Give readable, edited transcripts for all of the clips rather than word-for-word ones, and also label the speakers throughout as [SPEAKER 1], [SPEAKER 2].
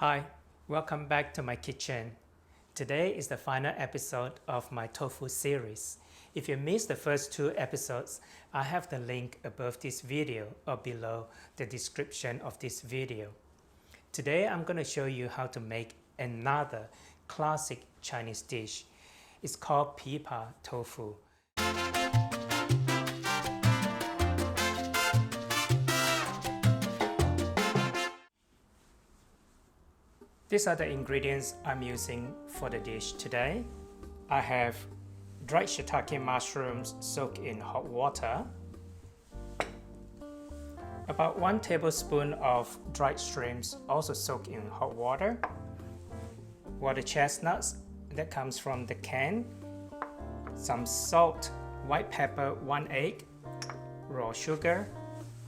[SPEAKER 1] Hi, welcome back to my kitchen. Today is the final episode of my tofu series. If you missed the first two episodes, I have the link above this video or below the description of this video. Today I'm going to show you how to make another classic Chinese dish. It's called Pipa tofu. These are the ingredients I'm using for the dish today. I have dried shiitake mushrooms soaked in hot water, about 1 tablespoon of dried shrimps also soaked in hot water, water chestnuts that comes from the can, some salt, white pepper, 1 egg, raw sugar.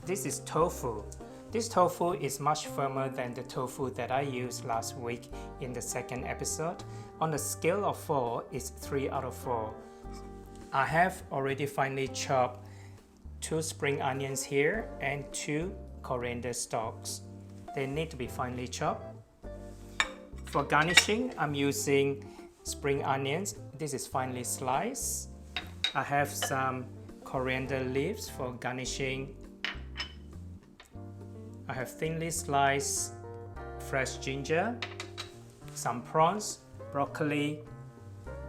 [SPEAKER 1] This is tofu. This tofu is much firmer than the tofu that I used last week in the second episode. On a scale of 4, it's 3 out of 4. I have already finely chopped 2 spring onions here and 2 coriander stalks. They need to be finely chopped. For garnishing, I'm using spring onions. This is finely sliced. I have some coriander leaves for garnishing. I have thinly sliced fresh ginger, some prawns, broccoli,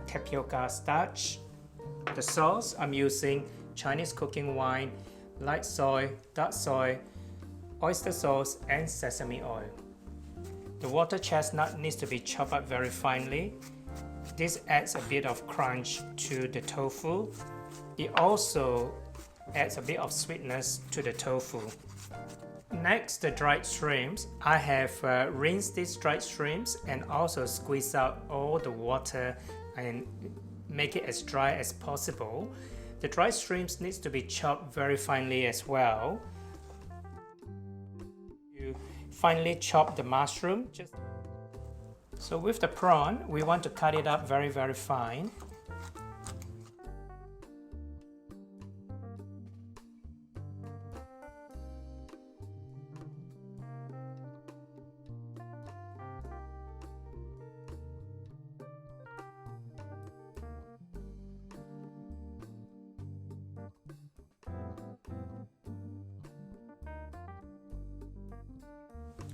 [SPEAKER 1] tapioca starch. The sauce, I'm using Chinese cooking wine, light soy, dark soy, oyster sauce, and sesame oil. The water chestnut needs to be chopped up very finely. This adds a bit of crunch to the tofu. It also adds a bit of sweetness to the tofu. Next, the dried shrimps. I have rinsed these dried shrimps and also squeezed out all the water and make it as dry as possible. The dried shrimps needs to be chopped very finely as well. You finely chop the mushroom. So with the prawn, we want to cut it up very fine.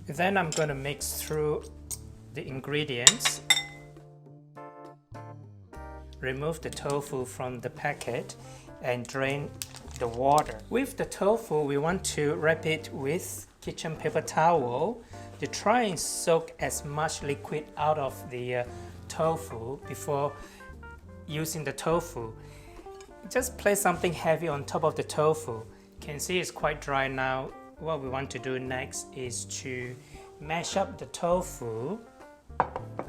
[SPEAKER 1] Then I'm going to mix through the ingredients. Remove the tofu from the packet and drain the water. With the tofu, we want to wrap it with kitchen paper towel to try and soak as much liquid out of the tofu before using the tofu. Just place something heavy on top of the tofu. You can see it's quite dry now. What we want to do next is to mash up the tofu.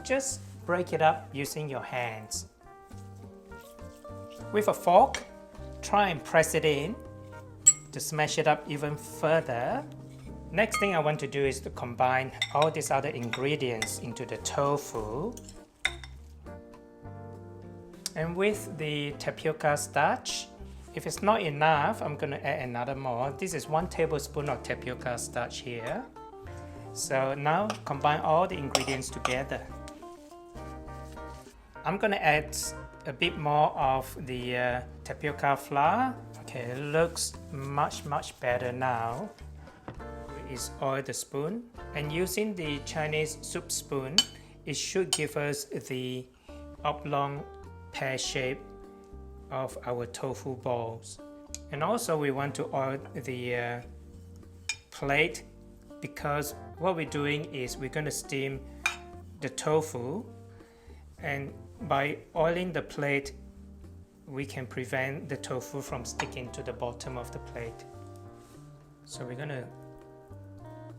[SPEAKER 1] Just break it up using your hands. With a fork, try and press it in to smash it up even further. Next thing I want to do is to combine all these other ingredients into the tofu. And with the tapioca starch, if it's not enough, I'm going to add another more. This is 1 tablespoon of tapioca starch here. So now combine all the ingredients together. I'm going to add a bit more of the tapioca flour. Okay, it looks much better now. Is oil the spoon, and using the Chinese soup spoon, it should give us the oblong pear shape of our tofu balls. And also we want to oil the plate, because what we're doing is we're going to steam the tofu, and by oiling the plate we can prevent the tofu from sticking to the bottom of the plate. So we're going to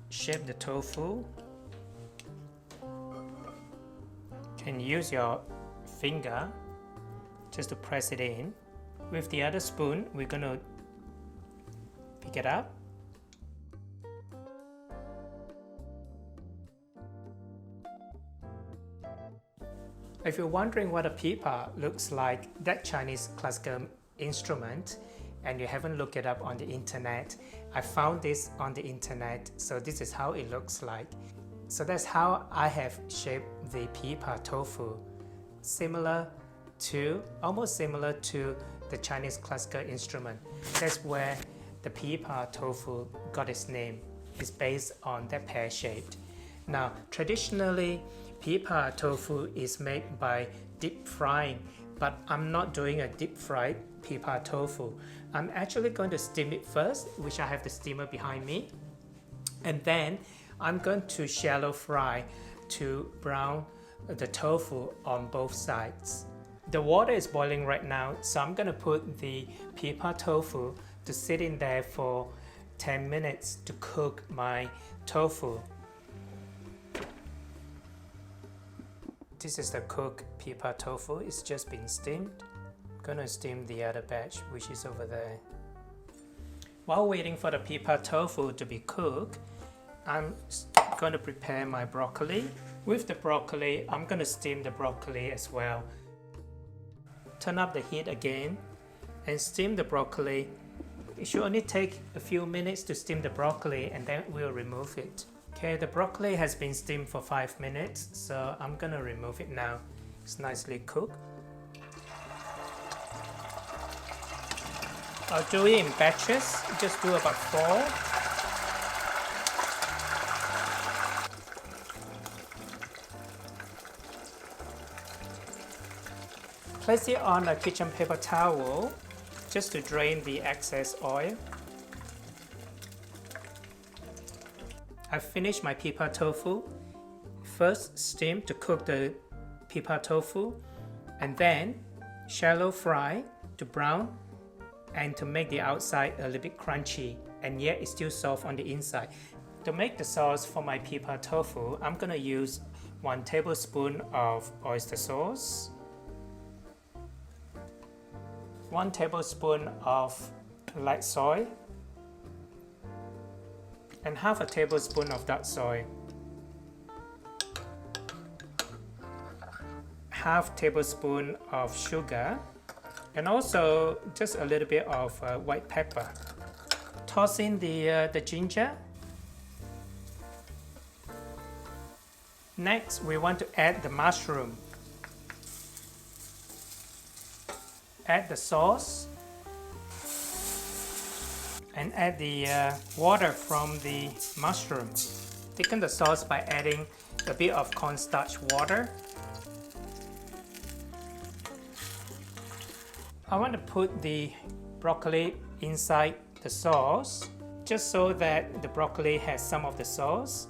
[SPEAKER 1] shape the tofu. You can use your finger just to press it in. With the other spoon, we're going to pick it up. If you're wondering what a pipa looks like, that Chinese classical instrument, and you haven't looked it up on the internet, I found this on the internet, so this is how it looks like. So that's how I have shaped the Pipa tofu, almost similar to the Chinese classical instrument. That's where the Pipa tofu got its name. It's based on that pear shaped. Now, traditionally, Pipa tofu is made by deep frying, but I'm not doing a deep fried Pipa tofu. I'm actually going to steam it first, which I have the steamer behind me. And then I'm going to shallow fry to brown the tofu on both sides. The water is boiling right now, so I'm going to put the Pipa tofu to sit in there for 10 minutes to cook my tofu. This is the cooked Pipa tofu. It's just been steamed. I'm going to steam the other batch, which is over there. While waiting for the Pipa tofu to be cooked, I'm going to prepare my broccoli. With the broccoli, I'm going to steam the broccoli as well. Turn up the heat again and steam the broccoli. It should only take a few minutes to steam the broccoli, and then we'll remove it. Okay, the broccoli has been steamed for 5 minutes, so I'm going to remove it now. It's nicely cooked. I'll do it in batches, just do about 4. Place it on a kitchen paper towel just to drain the excess oil. I've finished my Pipa tofu. First steam to cook the Pipa tofu, and then shallow fry to brown and to make the outside a little bit crunchy, and yet it's still soft on the inside. To make the sauce for my Pipa tofu, I'm going to use 1 tablespoon of oyster sauce, 1 tablespoon of light soy, and half a tablespoon of dark soy, half tablespoon of sugar, and also just a little bit of white pepper. Toss in the ginger. Next, we want to add the mushroom. Add the sauce and add the water from the mushroom. Thicken the sauce by adding a bit of cornstarch water. I want to put the broccoli inside the sauce just so that the broccoli has some of the sauce,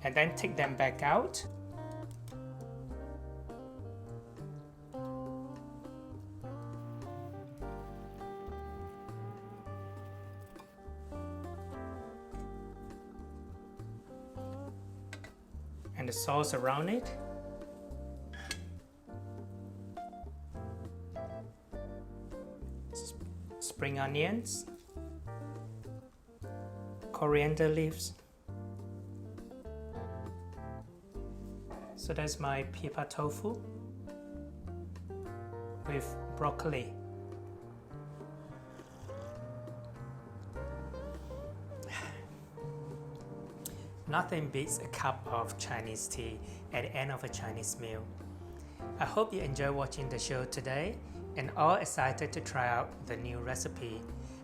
[SPEAKER 1] and then take them back out. And the sauce around it. Spring onions, coriander leaves. So that's my Pipa tofu with broccoli. Nothing beats a cup of Chinese tea at the end of a Chinese meal. I hope you enjoy watching the show today and are excited to try out the new recipe.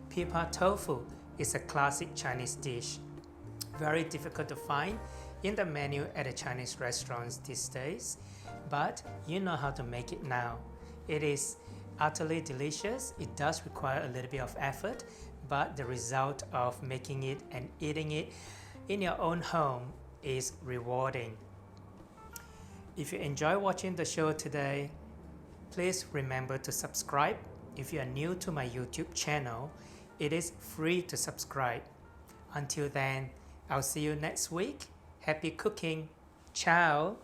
[SPEAKER 1] Pipa tofu is a classic Chinese dish, very difficult to find in the menu at the Chinese restaurants these days, but you know how to make it now. It is utterly delicious. It does require a little bit of effort, but the result of making it and eating it in your own home is rewarding. If you enjoy watching the show today, please remember to subscribe. If you are new to my YouTube channel, it is free to subscribe. Until then, I'll see you next week. Happy cooking. Ciao.